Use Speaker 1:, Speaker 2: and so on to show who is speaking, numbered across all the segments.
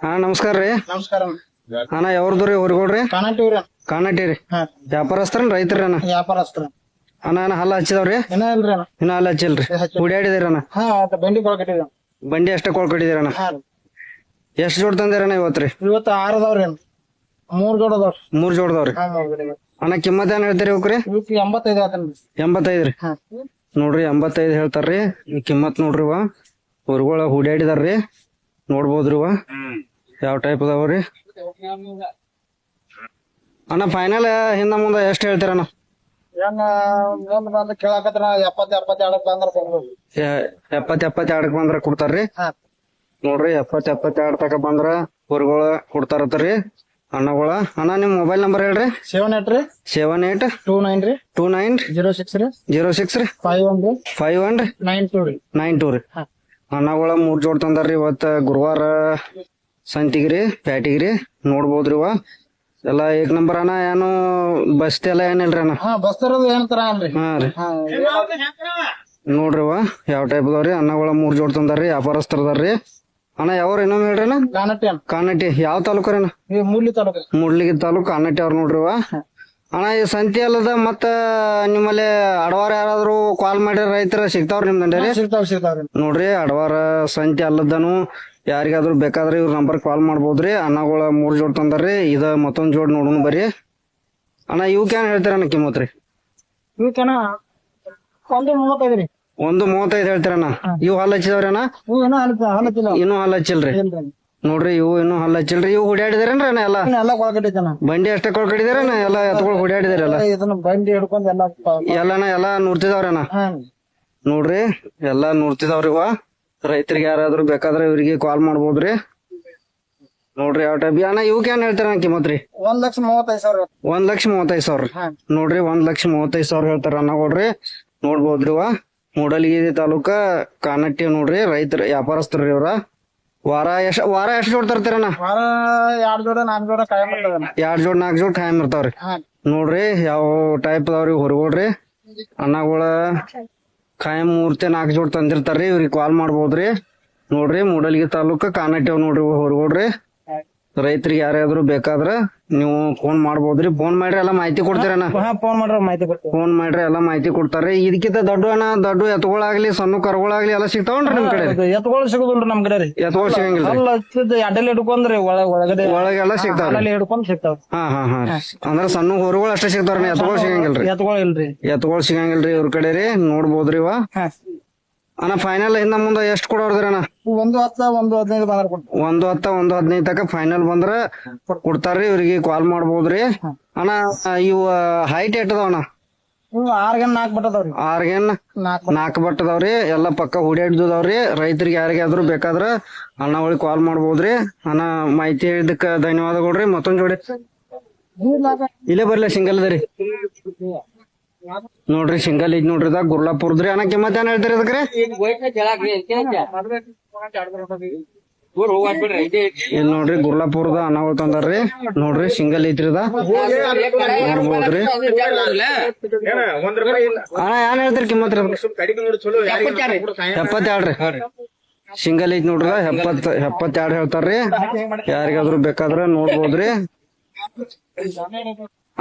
Speaker 1: ಹಾ ನಮಸ್ಕಾರ ರೀ.
Speaker 2: ನಮಸ್ಕಾರ
Speaker 1: ಅಣ್ಣ ಯಾವ್ದ್ರಿ ಹೊರಗೋಡ್ರಿ?
Speaker 2: ಕಾಣಟ್ಟಿವ್ರಿ.
Speaker 1: ಕಾಣಟ್ಟಿರಿ.
Speaker 2: ಹಾ
Speaker 1: ವ್ಯಾಪಾರಸ್ಥರನ್ ರೈತರಿ ಅಣ್ಣ?
Speaker 2: ವ್ಯಾಪಾರಸ್ತ್ರ
Speaker 1: ಅಣ್ಣ ಹಲ್ಲ ಹಚ್ಚಿದವ್ರಿ?
Speaker 2: ಏನ ಇಲ್ರಿ ಅಣ್ಣ.
Speaker 1: ಇನ್ನ ಹಲ್ಲ ಹಚ್ಚಿಲ್ರಿ. ಹುಡ್ಯಾಡಿದಿರಿ ಅಣ್ಣ?
Speaker 2: ಹಾ ಬೆಂಡಿ ಕೊಳ ಕಟ್ಟಿದ್ರಿ.
Speaker 1: ಬಂಡಿ ಅಷ್ಟ ಕೊಳ್ಕಡಿದಿರ ಅಣ್ಣ?
Speaker 2: ಹಾ
Speaker 1: ಎಷ್ಟ್ ಜೋಡ್ ತಂದಿರಣ್ಣ ಇವತ್ತ್ರಿ?
Speaker 2: ಇವತ್ತು 6 ಅದಾವ್ರಿ ಅಣ್ಣ. 3 ಜೋಡ್ ಅದಾವ್ರಿ.
Speaker 1: 3 ಜೋಡ್ದವ್ರಿ.
Speaker 2: ಹಾ ನೋಡ್ರಿ
Speaker 1: ಅಣ್ಣ ಕಿಮ್ಮತ್ ಏನ್ ಹೇಳ್ತೀರಿ ಇವಕ್ರಿ?
Speaker 2: ಇವಕ್ಕೆ 85 ಆತನ್ರಿ.
Speaker 1: 85 ರೀ.
Speaker 2: ಹಾ
Speaker 1: ನೋಡ್ರಿ 85 ಹೇಳ್ತಾರ್ರಿ. ಈ ಕಿಮ್ಮತ್ ನೋಡ್ರಿ ಇವ ಹೊರಗೋಳ ಹುಡ್ಯಾಡಿದಾರ್ರಿ. ನೋಡ್ಬೋದ್ರಿ ಇವ ಯಾವ ಟೈಪ್ ಅದಾವ್ರಿ. ಅಣ್ಣ ಫೈನಲ್ ಹಿಂದ ಮುಂದ ಎಷ್ಟ್ ಹೇಳ್ತೀರಣ್ಣ?
Speaker 2: ಏನ್ ಮುಂದ್ ಬಂದ್ ಕೇಳಾಕತ್ರ 70 72 ಬಂದ್ರ ಕೊಡ್ಬೋದು.
Speaker 1: 70 72 ಬಂದ್ರ ಕೊಡ್ತಾರ್ರಿ.
Speaker 2: ಹಾ
Speaker 1: ನೋಡ್ರಿ 70 72 ತಕ ಬಂದ್ರ ಹೊರಗೋಳ ಕೊಡ್ತಾರತ್ರಿ ಅಣ್ಣಗಳ. ಅಣ್ಣ ನಿಮ್ ಮೊಬೈಲ್ ನಂಬರ್ ಹೇಳ್ರಿ.
Speaker 2: 78 ರೀ
Speaker 1: 78
Speaker 2: 29 ರೀ
Speaker 1: 29
Speaker 2: 06 ರೀ
Speaker 1: 06 ರೀ
Speaker 2: 51 ರೀ
Speaker 1: 51 ರೀ
Speaker 2: 92 ರೀ.
Speaker 1: 92 ರೀ.
Speaker 2: ಹಾ
Speaker 1: ಅಣ್ಣಗಳ 3 ಜೋಡ್ ತಂದಾರ್ರಿ ಇವತ್ತ ಗುರುವಾರ ಸಂತಿಗ್ರಿ ಪ್ಯಾಟಿಗ್ರಿ. ನೋಡ್ಬೋದ್ರಿ ಇವ ಎಲ್ಲಾ ಏಕ್ ನಂಬರ್ ಅಣ್ಣ. ಏನು ಬಸ್ತಿ ಎಲ್ಲ ಏನಿಲ್ರಿ ಅಣ್ಣ?
Speaker 2: ಹಾ ಬಸ್ತರದು ಏನಂತಾರ ಅನ್ರಿ.
Speaker 1: ಹಾ ರೀ.
Speaker 2: ಹಾ
Speaker 1: ನೋಡ್ರಿ ಇವ ಯಾವ ಟೈಪ್ ಅದಾವ್ರಿ. ಅಣ್ಣಗಳ 3 ಜೋಡ್ ತಂದಾರ್ರಿ. ವ್ಯಾಪಾರಸ್ಥರದಾರ್ರಿ. ಅಣ್ಣ ಯಾವ್ರ ಇನ್ನೊಮ್ಮೆ ಹೇಳ್ರಿ ಅಣ್ಣ?
Speaker 2: ಕಾಣಟ್ಟಿ ಅಣ್ಣ.
Speaker 1: ಕಾನಟ್ಟಿ ಯಾವ ತಾಲೂಕು ರೀ ಅಣ್ಣ?
Speaker 2: ಈ ಮೂರ್ಲಿ ತಾಲೂಕು.
Speaker 1: ಮೂಡ್ಲಿಗಿ ತಾಲೂಕು ಕಾನಟ್ಟಿ ಅವ್ರ ನೋಡ್ರಿ ಇವ. ಅಣ್ಣ ಈ ಸಂತಿ ಅಲ್ಲದ ಮತ್ತ ನಿಮ್ಮಲ್ಲಿ ಅಡವಾರ ಯಾರಾದ್ರು ಕಾಲ್ ಮಾಡಿರ ರೈತರ ಸಿಗ್ತಾವ್ರಿ ನಿಮ್ ದಂಡೇರಿ?
Speaker 2: ಸಿಗ್ತಾವ್ರಿ.
Speaker 1: ನೋಡ್ರಿ ಅಡವಾರ ಸಂತಿ ಅಲ್ಲದನು ಯಾರಿಗಾದ್ರು ಬೇಕಾದ್ರೆ ಇವ್ರ ನಂಬರ್ ಕಾಲ್ ಮಾಡ್ಬೋದ್ರಿ. ಅನ್ನಗಳ 3 ಜೋಡ್ ತಂದಾರ್ರಿ. ಇದ ಮತ್ತೊಂದ್ ಜೋಡ್ ನೋಡೋಣ ಬರ್ರಿ. ಅಣ್ಣ ಇವಕ್ ಏನ್ ಹೇಳ್ತೀರಣ್ಣ ಕಿಮ್ಮತ್ ರೀ?
Speaker 2: ಇವಕ್ಕೇನ 135 ರೀ.
Speaker 1: 135 ಹೇಳ್ತೀರಣ್ಣ? ಇವ್ ಹಲ್ ಹಚ್ಚಿದವ್ರಿ ಅಣ್ಣ?
Speaker 2: ಇವು ಏನೋ ಹಲತಿಲ್ಲ.
Speaker 1: ಇನ್ನೂ ಹಲ್ ಹಚ್ಚಿಲ್ರಿ. ನೋಡ್ರಿ ಇವು ಇನ್ನೂ ಹಲ್ ಹಚ್ಚಿಲ್ರಿ. ಇವು ಹುಡ್ಯಾಡಿದಾರೇನ್ರಿ ಅಣ್ಣ ಎಲ್ಲ?
Speaker 2: ಎಲ್ಲ ಕೊಳಕಟ್ಟಿದ್ದಾನ.
Speaker 1: ಬಂಡಿ ಅಷ್ಟೇ ಕೊಳ್ಕಡಿದಾರಣ್ಣ? ಎಲ್ಲ ಎತ್ಕೊಳ್ ಹುಡ್ಯಾಡಿದಾರಲ್ಲ?
Speaker 2: ಇದನ್ನ ಬಂಡಿ ಹಿಡ್ಕೊಂಡ್ ಎಲ್ಲ
Speaker 1: ಎಲ್ಲಣ್ಣ ಎಲ್ಲಾ ನೂರ್ತಿದಾವ್ರಣ್ಣ? ನೋಡ್ರಿ ಎಲ್ಲಾ ನೂರ್ತಿದಾವ್ರಿ ಇವ. ರೈತರಿಗೆ ಯಾರಾದ್ರೂ ಬೇಕಾದ್ರೆ ಇವ್ರಿಗೆ ಕಾಲ್ ಮಾಡ್ಬೋದ್ರಿ. ನೋಡ್ರಿ ಯಾವ ಟೈಪ್. ಅಣ್ಣ ಇವಕ್ ಏನ್ ಹೇಳ್ತಾರ ಕಿಮ್ಮತ್ ರೀ?
Speaker 2: 1,35,000.
Speaker 1: 1,35,000. ನೋಡ್ರಿ 1,35,000 ಹೇಳ್ತಾರ ಅನ್ನಗೊಳ್ರಿ. ನೋಡ್ಬೋದ್ರಿ ಇವ ಮೂಡಲಗಿ ತಾಲೂಕ ಕಾನಟ್ಟಿ ನೋಡ್ರಿ. ರೈತರ ವ್ಯಾಪಾರಸ್ಥರ್ರಿ ಇವ್ರ. ವಾರ ಎಷ್ಟ್ ಜೋಡ್ ತರ್ತೀರಣ್ಣ?
Speaker 2: ವಾರ 2 ಜೋಡ 4 ಜೋಡ ಕಾಯಂ ಇರ್ತದಣ್ಣ.
Speaker 1: 2 ಜೋಡ್ 4 ಜೋಡ್ ಖಾಯಂ ಇರ್ತಾವ್ರಿ. ನೋಡ್ರಿ ಯಾವ ಟೈಪ್ ಅದಾವ್ರಿ ಹೊರಗೋಡ್ರಿ. ಅನ್ನಗಳ ಖಾಯಂ 3 ಜೋಡ್ ತಂದಿರ್ತಾರ್ರಿ. ಇವ್ರಿಗೆ ಕಾಲ್ ಮಾಡ್ಬೋದ್ರಿ. ನೋಡ್ರಿ ಮೂಡಲಗಿ ತಾಲೂಕ ಕಾನಟ್ಟಿ ಅವ್ ನೋಡ್ರಿ ಹೊರಗೋಡ್ರಿ. ರೈತರಿಗೆ ಯಾರಾದ್ರೂ ಬೇಕಾದ್ರ ನೀವು ಫೋನ್ ಮಾಡ್ಬೋದ್ರಿ. ಫೋನ್ ಮಾಡ್ರಿ ಎಲ್ಲಾ ಮಾಹಿತಿ ಕೊಡ್ತೀರಣ್ಣ?
Speaker 2: ಫೋನ್ ಮಾಡ್ರ ಮಾಹಿತಿ ಕೊಡ್ತೀವಿ.
Speaker 1: ಫೋನ್ ಮಾಡ್ರಿ ಎಲ್ಲಾ ಮಾಹಿತಿ ಕೊಡ್ತಾರ್ರಿ. ಇದಕ್ಕಿಂತ ದೊಡ್ಡ ಎತ್ತುಗಳಾಗ್ಲಿ ಸಣ್ಣ ಕರುಗಳಾಗ್ಲಿ ಎಲ್ಲಾ ಸಿಗ್ತಾವನ್ರಿ ನಿಮ್ ಕಡೆ?
Speaker 2: ಎತ್ಗಳು ಸಿಗುದಿಲ್ರಿ ನಮ್ ಕಡೆ ರೀ.
Speaker 1: ಎತ್ತುಗಳು ಸಿಗಂಗಿಲ್ರಿ?
Speaker 2: ಅಲ್ಲ ಅಡ್ಡಲ್ಲಿ ಹಿಡ್ಕೊಂಡ್ರಿ ಒಳಗಡೆ
Speaker 1: ಒಳಗೆಲ್ಲ ಸಿಗ್ತಾವ್ರಿ?
Speaker 2: ಅಲ್ಲಲ್ಲಿ ಹಿಡ್ಕೊಂಡ್ ಸಿಗ್ತಾವ.
Speaker 1: ಹಾ ಅಂದ್ರ ಸಣ್ಣ ಹೊರಗಳು ಅಷ್ಟೇ ಸಿಗ್ತಾವ್ರಿ? ಎತ್ತುಗಳು ಸಿಗಂಗಿಲ್ರಿ?
Speaker 2: ಎತ್ಗಳು ಇಲ್ರಿ.
Speaker 1: ಎತ್ತುಗಳು ಸಿಗಂಗಿಲ್ರಿ ಇವ್ರ ಕಡೆ ರೀ. ನೋಡ್ಬೋದ್ರಿ ಇವ. ಅಣ್ಣ ಫೈನಲ್ ಹಿಂದ ಮುಂದ ಎಷ್ಟ್ ಕೊಡೋದ್ರಿ ಅಣ್ಣ?
Speaker 2: 1,10 1,15 ಬಂದ್ರ ಕೊಡ್ತೀವಿ.
Speaker 1: 1,10 1,15 ತಕ ಫೈನಲ್ ಬಂದ್ರ ಕೊಡ್ತಾರ್ರಿ. ಇವ್ರಿಗೆ ಕಾಲ್ ಮಾಡ್ಬೋದ್ರಿ. ಅಣ್ಣ ಇವ ಹೈಟ್ ಎಟ್ ಅದಾವಣ್ಣ?
Speaker 2: ಇವು 6 ಗೇನ್ 4 ಬಟ್ಟದವ್ರಿ.
Speaker 1: 6 ಗೇನ್ 4 ಬಟ್ಟದವ್ರಿ. ಎಲ್ಲಾ ಪಕ್ಕ ಹುಡ್ಯಾಡ್ದವ್ರಿ. ರೈತರಿಗೆ ಯಾರಿಗಾದ್ರು ಬೇಕಾದ್ರ ಅಣ್ಣ ಒಳಗ್ ಕಾಲ್ ಮಾಡ್ಬೋದ್ರಿ. ಅಣ್ಣ ಮಾಹಿತಿ ಹೇಳಿದಕ್ಕ ಧನ್ಯವಾದಗಳ್ರಿ. ಮತ್ತೊಂದ್ ಜೋಡಿ ಇಲ್ಲೇ ಬರ್ಲಿ ಸಿಂಗಲ್ ಅದ ರೀ. ನೋಡ್ರಿ ಸಿಂಗಲ್ ಐತಿ ನೋಡ್ರಿ. ಇದ ಗುರ್ಲಾಪುರದ್ರಿ. ಅಣ್ಣ ಕಿಮ್ಮತ್ ಏನ್ ಹೇಳ್ತೀರಿ ಅದಕ್ರಿ? ಇಲ್ಲಿ ನೋಡ್ರಿ ಗುರ್ಲಾಪುರದ ಅನ್ನಗಳು ತಂದಾರ್ರಿ. ನೋಡ್ರಿ ಸಿಂಗಲ್ ಐತ್ರಿ ಇದ. ನೋಡ್ಬೋದ್ರಿ. ಅಣ್ಣ ಏನ್ ಹೇಳ್ತೀರಿ ಕಿಮ್ಮತ್ ರೀ? 72 ರೀ. ಸಿಂಗಲ್ ಐತಿ ನೋಡ್ರಿ. 72 ಹೇಳ್ತಾರ್ರಿ. ಯಾರಿಗಾದ್ರು ಬೇಕಾದ್ರ ನೋಡ್ಬೋದ್ರಿ.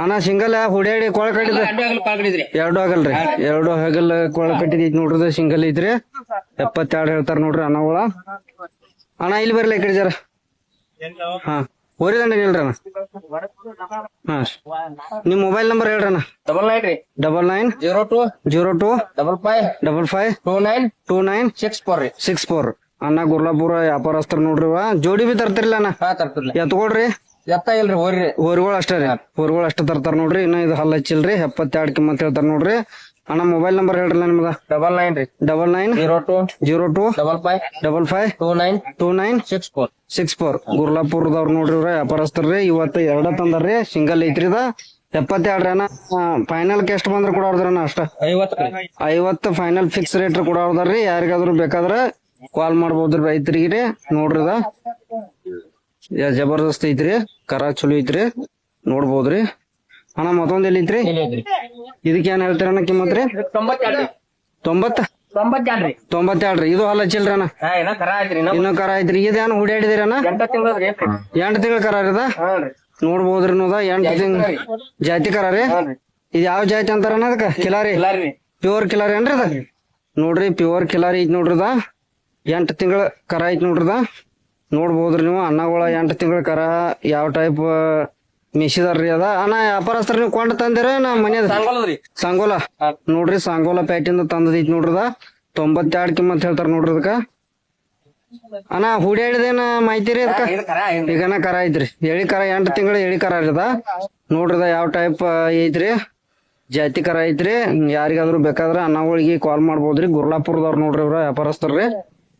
Speaker 1: ಅಣ್ಣ ಸಿಂಗಲ್ ಹುಡ್ಯಾಡಿ ಕೊಳ ಕಟ್ಟಿದ 2 ಆಗಲ್ರಿ. 2 ಹಗಲ್ ಕೊಳ ಕಟ್ಟಿದೈತಿ ನೋಡ್ರಿ. ಸಿಂಗಲ್ ಐತ್ರಿ. 72 ಹೇಳ್ತಾರ ನೋಡ್ರಿ ಅನ್ನಗಳ. ಅಣ್ಣ ಇಲ್ಲಿ ಬರ್ಲಿ ಈ ಕಡೆ ಜರ. ಹಾ ಓರಿದಂಡ ಹೇಳ್ರಿ ಅಣ್ಣ. ಹಾ ನಿಮ್ ಮೊಬೈಲ್ ನಂಬರ್ ಹೇಳ್ರಿ ಅಣ್ಣ. 99
Speaker 2: 02
Speaker 1: 02
Speaker 2: 55
Speaker 1: 55 29 64. ಅಣ್ಣ ಗುರ್ಲಾಪುರ ವ್ಯಾಪಾರಸ್ಥರ್ ನೋಡ್ರಿ. ಜೋಡಿ ಬಿ ತರ್ತಿರ್ಲ ಅಣ್ಣ? ಎತ್ಕೊಳ್ರಿ.
Speaker 2: ಎತ್ತ ಇಲ್ರಿ
Speaker 1: ಹೋರಿಗಳು ಅಷ್ಟೇ ರೀ. ಹೋರಿಗಳು ಅಷ್ಟೇ ತರ್ತಾರ ನೋಡ್ರಿ. ಇನ್ನ ಇದು ಹಲ್ಲ ಹಚ್ಚಿಲ್ರಿ. 72 ಕಿಮ್ಮತ್ ಹೇಳ್ತಾರ ನೋಡ್ರಿ. ಅಣ್ಣ ಮೊಬೈಲ್ ನಂಬರ್ ಹೇಳ್ರಲ್ಲ ನಿಮ್ದ? 99 02 55 29 64. ಗುರ್ಲಾಪುರದವ್ರ ನೋಡ್ರಿ ಇವ್ರ ವ್ಯಾಪಾರಸ್ಥರ್ರಿ. ಇವತ್ತ 2 ತಂದಾರ್ರಿ. ಸಿಂಗಲ್ ಐತ್ರಿ ಇದ. 72 ಅಣ್ಣ ಫೈನಲ್ ಎಷ್ಟ್ ಬಂದ್ರ ಕೊಡೋದ್ರಣ್ಣ? ಅಷ್ಟ 50 ಫೈನಲ್ ಫಿಕ್ಸ್ ರೇಟ್ ಕೊಡೋದ್ರಿ. ಯಾರಿಗಾದ್ರು ಬೇಕಾದ್ರ ಕಾಲ್ ಮಾಡ್ಬೋದ್ರಿ ರೈತರಿಗೆ. ನೋಡ್ರಿ ಇದ ಜಬರ್ದಸ್ತ್ ಐತ್ರಿ. ಕರ ಚಲೋ ಐತ್ರಿ. ನೋಡ್ಬೋದ್ರಿ. ಅಣ್ಣ ಮತ್ತೊಂದ್ ಎಲ್ಲಿ ಐತ್ರಿ? ಇದಕ್ಕೆ ಏನ್ ಹೇಳ್ತೀರಣ್ಣ ಕಿಮ್ಮತ್ ರೀ? 90
Speaker 3: 92
Speaker 1: 92 ರೀ. ಇದು ಹಲ್ಲ ಹಚ್ಚಿಲ್ರಿ ಅಣ್ಣ?
Speaker 3: ಇನ್ನ ಕರ ಐತ್ರಿ
Speaker 1: ಇನ್ನು ಕರ ಐತ್ರಿ. ಇದೇನು ಹುಡ್ಯಾಡಿದಿರಿ ಅಣ್ಣ?
Speaker 3: 8 ತಿಂಗಳ
Speaker 1: 8 ತಿಂಗಳ ಕರ ರೀ. ನೋಡ್ಬೋದ್ರಿ ನೋದ 8 ತಿಂಗಳ ಜಾತಿ ಕರ ರೀ. ಇದ್ ಯಾವ ಜಾತಿ ಅಂತಾರ ಅದಕ್ಕ? ಕಿಲಾರಿ. ಪ್ಯೂರ್ ಕಿಲಾರಿ ಏನ್ರಿ ಅದ? ನೋಡ್ರಿ ಪ್ಯೂರ್ ಕಿಲಾರಿ ಐತಿ ನೋಡ್ರಿ. 8 ತಿಂಗಳ ಕರ ಐತಿ ನೋಡ್ರಿ. ನೋಡ್ಬೋದ್ರಿ ನೀವು ಅನ್ನಗಳ 8 ತಿಂಗಳ ಕರ ಯಾವ ಟೈಪ್ ಮಿಸಿದಾರ್ರಿ ಅದ. ಅಣ್ಣ ವ್ಯಾಪಾರಸ್ತ್ರ ನೀವು ಕೊಂಡ್ ತಂದಿರ ನಾ ಮನೆಯದ? ಸಂಗೋಲ ನೋಡ್ರಿ, ಸಂಗೋಲ ಪ್ಯಾಟಿಂದ ತಂದದೈತಿ ನೋಡ್ರಿ. 92 ಕಿಮ್ಮತ್ ಹೇಳ್ತಾರ ನೋಡ್ರಿ ಅದಕ್ಕ. ಅಣ್ಣ ಹುಡ್ಯಾಡಿದೇನ ಮಾಹಿತಿ ರೀ ಅದಕ್ಕ? ಈಗನ ಕರ ಐತ್ರಿ. ಎಳಿ ಕರ 8 ತಿಂಗಳ ಎಳಿ ಕರ ಇರದ ನೋಡ್ರಿ. ಯಾವ ಟೈಪ್ ಐತ್ರಿ ಜಾತಿ ಕರ ಐತ್ರಿ. ಯಾರಿಗಾದ್ರು ಬೇಕಾದ್ರ ಅನ್ನಗಳಿಗೆ ಕಾಲ್ ಮಾಡ್ಬೋದ್ರಿ. ಗುರ್ಲಾಪುರದವ್ರ ನೋಡ್ರಿ ಇವ್ರ ವ್ಯಾಪಾರಸ್ಥರ್ರಿ.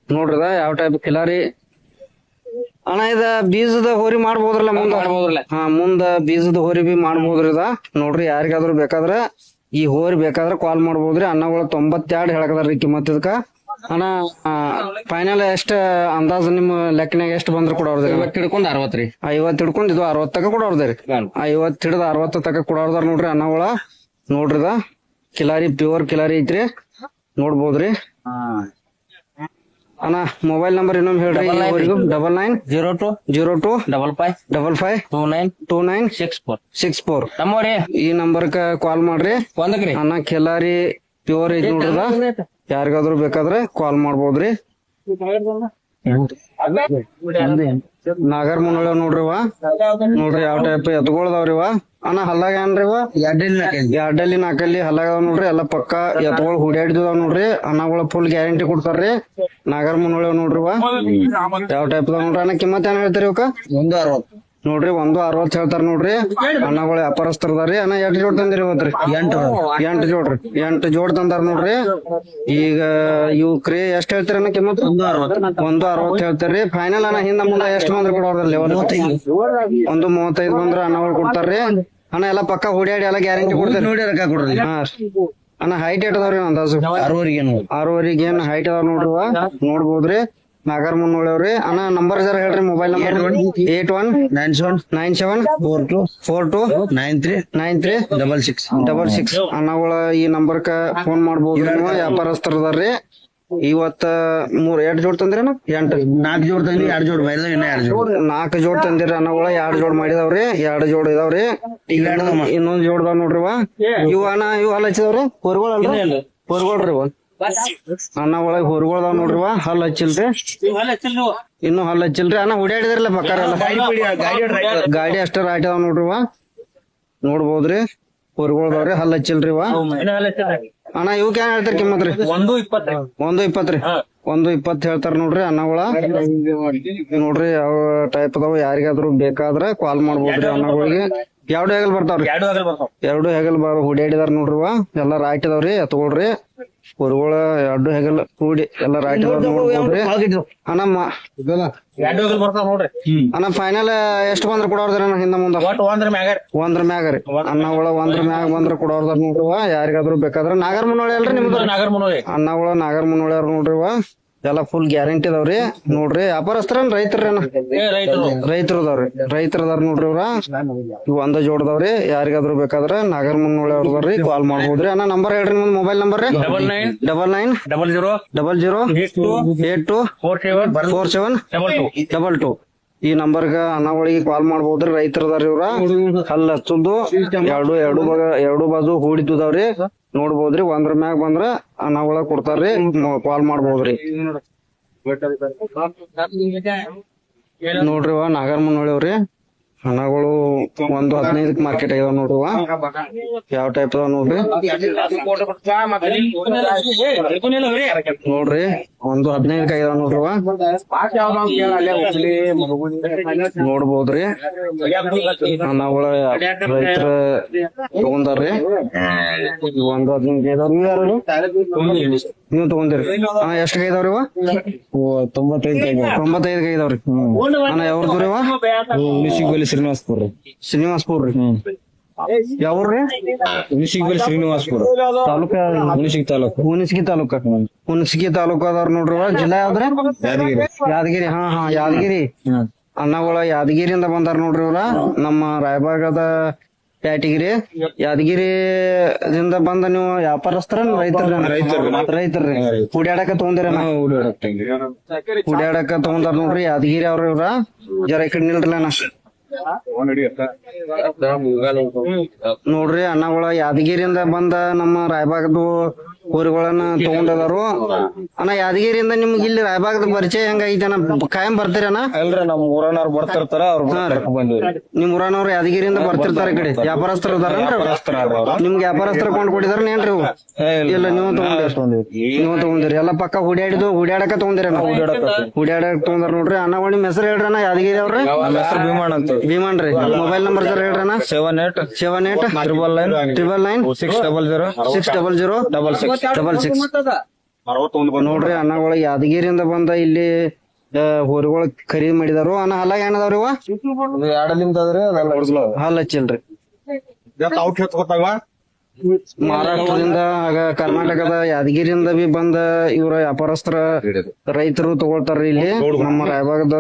Speaker 1: ನೋಡ್ರಿ ಯಾವ ಟೈಪ್ ಕಿಲಾರಿ. ಅಣ್ಣ ಇದ ಬೀಜದ ಹೋರಿ ಮಾಡ್ಬೋದ್ರಲ್ಲ ಮುಂದ? ಹಾ, ಮುಂದ ಬೀಜದ ಹೋರಿ ಬಿ ಮಾಡ್ಬೋದ್ರಿ ಇದ. ನೋಡ್ರಿ ಯಾರಿಗಾದ್ರು ಬೇಕಾದ್ರ ಈ ಹೋರಿ ಬೇಕಾದ್ರ ಕಾಲ್ ಮಾಡ್ಬೋದ್ರಿ. ಅನ್ನಗಳು 92 ಹೇಳಕದಾರ್ರಿ ಕಿಮ್ಮತ್ ಇದಕ್ಕ. ಅಣ್ಣ ಫೈನಲ್ ಎಷ್ಟ ಅಂದಾಜ್ ನಿಮ್ ಲೆಕ್ಕನಾಗ ಎಷ್ಟ್ ಬಂದ್ರ ಕೊಡೋರ್ದ್ರಿ?
Speaker 3: 50 ಹಿಡ್ಕೊಂಡ್ 60 ರೀ.
Speaker 1: 50 ಹಿಡ್ಕೊಂಡ್ ಇದು 60 ತಕ ಕೊಡೋರ್ದ್ರಿ. 50 ಹಿಡ್ದ 60 ತಕ ಕೊಡೋರ್ದಾರ ನೋಡ್ರಿ ಅನ್ನಗಳ. ನೋಡ್ರಿ ಕಿಲಾರಿ ಪ್ಯೂರ್ ಕಿಲಾರಿ ಐತ್ರಿ. ನೋಡ್ಬೋದ್ರಿ. ಅಣ್ಣ ಮೊಬೈಲ್ ನಂಬರ್ ಇನ್ನೊಮ್ಮೆ ಹೇಳ್ರಿ. 9902
Speaker 3: 02
Speaker 1: 55 29 64
Speaker 3: ನಮ್ಮೋರಿ
Speaker 1: ಈ ನಂಬರ್ಕ ಕಾಲ್ ಮಾಡ್ರಿ.
Speaker 3: ಒಂದಕ್ರಿ
Speaker 1: ಅಣ್ಣ ಕಿಲಾರಿ ಪ್ಯೂರ್ ಐತಿ ನೋಡ್ರಿ. ಯಾರಿಗಾದ್ರು ಬೇಕಾದ್ರೆ ಕಾಲ್ ಮಾಡ್ಬೋದ್ರಿ. ನಾಗರ್ ಮುನ್ನೋಳ ನೋಡ್ರಿವ. ನೋಡ್ರಿ ಯಾವ ಟೈಪ್ ಎತ್ಗೊಳ್ದಾವ್ರಿವ. ಅಣ್ಣ ಹಲ್ಲಾಗ ಏನ್ರಿವ? 2 4 ಹಲ್ಲಾಗ ನೋಡ್ರಿ. ಎಲ್ಲ ಪಕ್ಕ ಎತ್ಗೊಳ್ ಹುಡ್ಯಾಡಿದಾವ್ ನೋಡ್ರಿ. ಅನ್ನಗಳ ಫುಲ್ ಗ್ಯಾರಂಟಿ ಕೊಡ್ತಾರ್ರಿ. ನಾಗರ್ ಮುನ್ನೋಳ ನೋಡ್ರಿವ. ಯಾವ ಟೈಪ್ ನೋಡ್ರಿ. ಅಣ್ಣ ಕಿಮ್ಮತ್ ಏನ್ ಹೇಳ್ತಾರಿ ಇವಕ್ಕ?
Speaker 2: 160
Speaker 1: ನೋಡ್ರಿ 160 ಹೇಳ್ತಾರ ನೋಡ್ರಿ. ಅನ್ನಗಳು ವ್ಯಾಪಾರಸ್ಥರದಾರ್ರಿ. ಅಣ್ಣ 8 ಜೋಡ್ ತಂದಿರಿ ಇವತ್ರಿ? 8 ಜೋಡ್ರಿ. 8 ಜೋಡ್ ತಂದಾರ ನೋಡ್ರಿ. ಈಗ ಇವ್ಕ್ರಿ ಎಷ್ಟ್ ಹೇಳ್ತೀರಿ ಅಣ್ಣ ಕಿಮ್ಮತ್? 160 ಹೇಳ್ತಾರ್ರಿ. ಫೈನಲ್ ಅಣ್ಣ ಹಿಂದ ಮುಂದ ಎಷ್ಟ್ ಬಂದ್ರ ಕೊಡೋರ್ದಲ್ಲಿ? 135 ಬಂದ್ರ ಅನ್ನಗಳು ಕೊಡ್ತಾರ್ರಿ. ಅಣ್ಣ ಎಲ್ಲಾ ಪಕ್ಕ ಹುಡ್ಯಾಡಿ ಎಲ್ಲ ಗ್ಯಾರಂಟಿ ಕೊಡ್ತಾರಿ. ಹಾ ಅಣ್ಣ ಹೈಟ್ ಏಟ್ ಅದಾವ್ರಿ ಅಂದಾಜು? 6 ಏನ್ ಹೈಟ್ ಅದಾವ ನೋಡ್ರಿವ. ನೋಡ್ಬೋದ್ರಿ. ನಾಗರ್ ಮುನ್ನೋಳವ್ರಿ. ಅಣ್ಣ ನಂಬರ್ ಜರ ಹೇಳ್ರಿ. ಮೊಬೈಲ್ ನಂಬರ್ 8197 42 93 66 ಅನ್ನಗಳ ಈ ನಂಬರ್ಕ ಫೋನ್ ಮಾಡ್ಬೋದ್ರಿ. ನೀವು ವ್ಯಾಪಾರಸ್ಥರದಾರ್ರಿ. ಇವತ್ತ 2 ಜೋಡ್ ತಂದ್ರೇನ?
Speaker 2: 4 ಜೋಡ್ ತಂದ್ರಿ. 2 ಜೋಡ್ ಬೈದ ಇನ್ನ 2 ಜೋಡ್
Speaker 1: 4 ಜೋಡ್ ತಂದಿರ ಅನ್ನಗಳ 2 ಜೋಡ್ ಮಾಡಿದಾವ್ರಿ. 2 ಜೋಡ್ ಇದಾವ್ರಿ. ಇನ್ನೊಂದ್ ಜೋಡ್ದಾವ್ ನೋಡ್ರಿವ. ಇವ್ ಅಣ್ಣ ಇವ್ ಹಲ್ ಹಚ್ಚಿದವ್ರಿ ಹೊರ್ಗೊಳಲ್ರಿ? ಹೊರ್ಗೊಳ್ರಿ ಅಣ್ಣ ಒಳಗ್ ಹೊರ್ಗೊಳ್ದಾವ್ ನೋಡ್ರಿವ. ಹಲ್ ಹಚ್ಚಿಲ್ರಿ. ಇನ್ನು ಹಲ್ ಹಚ್ಚಿಲ್ರಿ. ಅಣ್ಣ ಹುಡ್ಯಾಡಿದ್ರಲ್ಲ ಪಕ್ಕಾರ ಗಾಡಿ ಅಷ್ಟ ರಾಟ್ ಅದಾವ್ ನೋಡ್ರಿವ. ನೋಡ್ಬೋದ್ರಿ. ಹೊರ್ಗೊಳ್ದಾವ್ರಿ. ಹಲ್ ಹಚ್ಚಿಲ್ರಿವ. ಅಣ್ಣ ಇವಕ್ ಏನ್ ಹೇಳ್ತಾರ ಕಿಮ್ಮತ್ರಿ? 120 ರೀ. 120 ಹೇಳ್ತಾರ ನೋಡ್ರಿ ಅನ್ನಗಳ. ನೋಡ್ರಿ ಯಾವ ಟೈಪ್ ಅದಾವ. ಯಾರಿಗಾದ್ರು ಬೇಕಾದ್ರ ಕಾಲ್ ಮಾಡ್ಬೋದ್ರಿ ಅನ್ನಗಳಿಗೆ. 2 ಹೆಗಲ್ ಬರ್ತಾವ್ರಿ. 2 ಹೆಗಲ್ ಹುಡ್ಯಾಡಿದಾರ ನೋಡ್ರಿವ. ಎಲ್ಲಾ ರಾಟ್ ಇದಾವ್ರಿ. ಎತ್ಕೊಳ್ರಿ ಹೊರ್ಗೊಳ 2 ಹೆಗಲ್ ಕೂಡಿ ಎಲ್ಲ ರಾಟ್ ಇದಾವ್ ನೋಡ್ಬೋದ್ರಿ. ಅಣ್ಣ ಅಣ್ಣ ಫೈನಲ್ ಎಷ್ಟ್ ಬಂದ್ರ ಕೊಡೋರ್ದ್ರಿ ಅಣ್ಣ ಹಿಂದ ಮುಂದ? 1 ಮ್ಯಾಗ ರೀ. ಅನ್ನಗಳ 1 ಮ್ಯಾಗ ಬಂದ್ರ ಕೊಡೋರ್ದಾರ ನೋಡ್ರಿವ. ಯಾರಿಗಾದ್ರು ಬೇಕಾದ್ರ ನಾಗರ್ ಮುನ್ನೋಳಿ ಅಲ್ರಿ ನಿಮ್ದು? ಅನ್ನಗಳ ನಾಗರ್ ಮುನ್ನೋಳಿ ಅವ್ರ ನೋಡ್ರಿವ. ಎಲ್ಲ ಫುಲ್ ಗ್ಯಾರಂಟಿ ಅದಾವ್ರಿ. ನೋಡ್ರಿ ವ್ಯಾಪಾರಸ್ತ್ರ ರೈತರ್ರಿ. ರೈತರು ಅದಾವ್ರಿ. ರೈತರದಾರ ನೋಡ್ರಿ ಇವ್ರ. ಇವ್ 1 ಜೋಡ್ದಾವ್ರಿ. ಯಾರಿಗಾದ್ರು ಬೇಕಾದ್ರ ನಾಗರ್ ಮುನ್ನೋಳಿ ಅವ್ರದಾರ್ರಿ. ಕಾಲ್ ಮಾಡ್ಬೋದ್ರಿ. ಅಣ್ಣ ನಂಬರ್ ಹೇಳ್ರಿ. ನಿಮ್ದು ಮೊಬೈಲ್ ನಂಬರ್ ರೀ? 9900824742 ಈ ನಂಬರ್ಗ ಅನ್ನಗಳಿಗೆ ಕಾಲ್ ಮಾಡ್ಬೋದ್ರಿ. ರೈತರದಾರ ಇವ್ರ. ಹಲ್ಲ ಹಚ್ಚುದು 2 ಬಾಜು ಹೂಡಿದ್ದವ್ರಿ. ನೋಡ್ಬೋದ್ರಿ. 1 ಮ್ಯಾಗ ಬಂದ್ರ ಅನ್ನಗಳ ಕೊಡ್ತಾರ್ರಿ. ಕಾಲ್ ಮಾಡ್ಬೋದ್ರಿ. ನೋಡ್ರಿವ ನಾಗರ್ ಮುನ್ನೋಳಿವ್ರಿ. ಹಣಗಳು 115 ಮಾರ್ಕೆಟ್ ಆಗ್ಯಾವ ನೋಡ್ರಿವ. ಯಾವ ಟೈಪ್ ಅದಾವ ನೋಡ್ರಿ. ನೋಡ್ರಿ 115 ಆಗ್ಯಾವ ನೋಡ್ರಿವ. ನೋಡ್ಬೋದ್ರಿ. ಹಣಗಳ ರೈತರ ತಗೊಂಡಾರ್ರಿ. 115 ನೀವು ತಗೊಂಡಿರಿ. ಎಷ್ಟ್ ಕೈದಾವ್ರಿವ? 95 ಕೈದಾವ್ರಿ. ಅಣ್ಣ ಯಾವ್ದು ರೀವ? ಶ್ರೀನಿವಾಸ್ಪುರ್ ರೀ. ಯಾವ್ರಿ? ಹುಣಸಗಿ ತಾಲೂಕ ಅದಾರ ನೋಡ್ರಿ. ಜಿಲ್ಲಾ ಯಾವ್ದ್ರ? ಯಾದಗಿರಿ. ಹಾ ಯಾದಗಿರಿ. ಅನ್ನಗಳ ಯಾದಗಿರಿಯಿಂದ ಬಂದಾರ ನೋಡ್ರಿ ಇವ್ರ. ನಮ್ಮ ರಾಯಬಾಗದ ಪ್ಯಾಟಿಗಿರಿ ಯಾದಗಿರಿದಿಂದ ಬಂದ ನೀವು ವ್ಯಾಪಾರಸ್ಥರ ರೈತರ್ರಿ ಹುಡ್ಯಾಡಕ ತಗೊಂಡಿರ ಹುಡ್ಯಾಡಕ ತಗೊಂಡಾರ ನೋಡ್ರಿ ಯಾದಗಿರಿ ಅವ್ರ ಇವ್ರ ಜರ ಈ ಕಡೆ ನಿಲ್ರಲ್ಲ ಅಣ್ಣ ನೋಡ್ರಿ ಅಣ್ಣಗಳ ಯಾದಗಿರಿಯಿಂದ ಬಂದ ನಮ್ಮ ರಾಯಬಾಗದ ಊರುಗಳನ್ನ ತಗೊಂಡದಾರು ಅಣ್ಣ ಯಾದಗಿರಿಯಿಂದ ನಿಮ್ಗೆ ಇಲ್ಲಿ ರಾಯಬಾಗದ ಪರಿಚಯ ಹೆಂಗೈತೆ ಅಣ್ಣ ಕಾಯಂ ಬರ್ತೀರಿ ಅಣ್ಣ
Speaker 2: ಅಲ್ರಿ ನಮ್ ಊರನವ್ರು ಬರ್ತಿರ್ತಾರ
Speaker 1: ನಿಮ್ ಊರನವ್ರು ಯಾದಗಿರಿಯಿಂದ ಬರ್ತಿರ್ತಾರ ಈ ಕಡೆ ವ್ಯಾಪಾರಸ್ಥರ ನಿಮ್ಗೆ ವ್ಯಾಪಾರಸ್ಥರ ಕೊಂಡ್ ಕೊಟ್ಟಿದಾರ ಏನ್ರಿ ಇವು? ಇಲ್ಲ ನೀವು ತಗೊಂಡಿರಿ ಎಲ್ಲ ಪಕ್ಕ ಹುಡ್ಯಾಡಕ ತಗೊಂಡಿರಿ ಹುಡ್ಯಾಡಕ್ ತಗೊಂಡಾರ ನೋಡ್ರಿ ಅಣ್ಣಗಳು ನಿಮ್ ಹೆಸರು ಹೇಳ್ರಿ ಅಣ್ಣ ಯಾದಗಿರಿ ಅವ್ರಿ
Speaker 2: ಹೆಸರು ಭೀಮಣ್ಣ ಅಂತ
Speaker 1: ಭೀಮನ್ ರೀ ಮೊಬೈಲ್ ನಂಬರ್ ಸರ್ ಹೇಳ್ರಿ ಅಣ್ಣ
Speaker 2: 78
Speaker 1: 999 600 ನೋಡ್ರಿ ಅಣ್ಣಗಳು ಯಾದಗಿರಿಯಿಂದ ಬಂದ ಇಲ್ಲಿ ಹೋರಿಗಳು ಖರೀದಿ ಮಾಡಿದಾರು ಅಣ್ಣ ಹಲ್ಲ ಏನದಾವ್ರಿ ಇವ
Speaker 2: ಎರಡಲಿಂದ ಅದ್ರಿ
Speaker 1: ಹಲ್ಲ ಹಚ್ಚಿಲ್ರಿ ಮಹಾರಾಷ್ಟ್ರದಿಂದ ಆಗ ಕರ್ನಾಟಕದ ಯಾದಗಿರಿಯಿಂದ ಬಿ ಬಂದ ಇವ್ರ ವ್ಯಾಪಾರಸ್ಥರ ರೈತರು ತಗೊಳ್ತಾರ್ರಿ ಇಲ್ಲಿ ನಮ್ಮ ರಾಯಬಾಗದ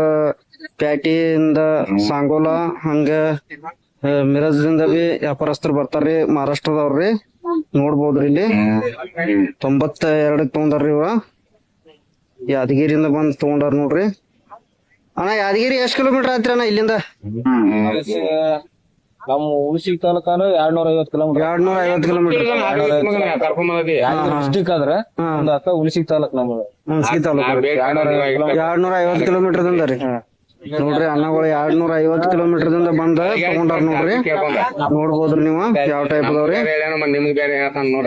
Speaker 1: ಪ್ಯಾಟಿಯಿಂದ ಸಾಂಗೋಲ ಹಂಗ ಮಿರಜ್ದಿಂದ ಬಿ ವ್ಯಾಪಾರಸ್ಥರು ಬರ್ತಾರ್ರಿ ಮಹಾರಾಷ್ಟ್ರದವ್ರಿ ನೋಡ್ಬೋದ್ರಿ ಇಲ್ಲಿ 92 ತಗೊಂಡಾರ್ರಿ ಇವ ಯಾದಗಿರಿಯಿಂದ ಬಂದ್ ತಗೊಂಡಾರ ನೋಡ್ರಿ ಅಣ್ಣ ಯಾದಗಿರಿ ಎಷ್ಟ್ ಕಿಲೋಮೀಟರ್ ಆತ್ರಿ ಅಣ್ಣ ಇಲ್ಲಿಂದ
Speaker 2: ನಮ್ಮ ಹುಣಸಿಗ್ ತಾಲೂಕಾನು 250 ಕಿಲೋಮೀಟರ್ ಡಿಸ್ಟಿಕ್ ಆದ್ರ ಒಂದ್ ಅಕ್ಕ ಹುಣಸಿಗ್ ತಾಲೂಕ್ ನಮ್ದು
Speaker 1: ಹುಣಸಗಿ ತಾಲೂಕು 250 ಕಿಲೋಮೀಟರ್ ದಿಂದ ರೀ ನೋಡ್ರಿ ಅಣ್ಣಗಳು 250 ಕಿಲೋಮೀಟರ್ ದಿಂದ ಬಂದ ತಗೊಂಡಾರ ನೋಡ್ರಿ ನೋಡ್ಬೋದ್ರಿ ನೀವು ಯಾವ ಟೈಪ್ ಅದಾವ್ರಿ
Speaker 3: ನಿಮ್ಗೆ ಬೇರೆ ಹೇಳ್ತಾನ ನೋಡ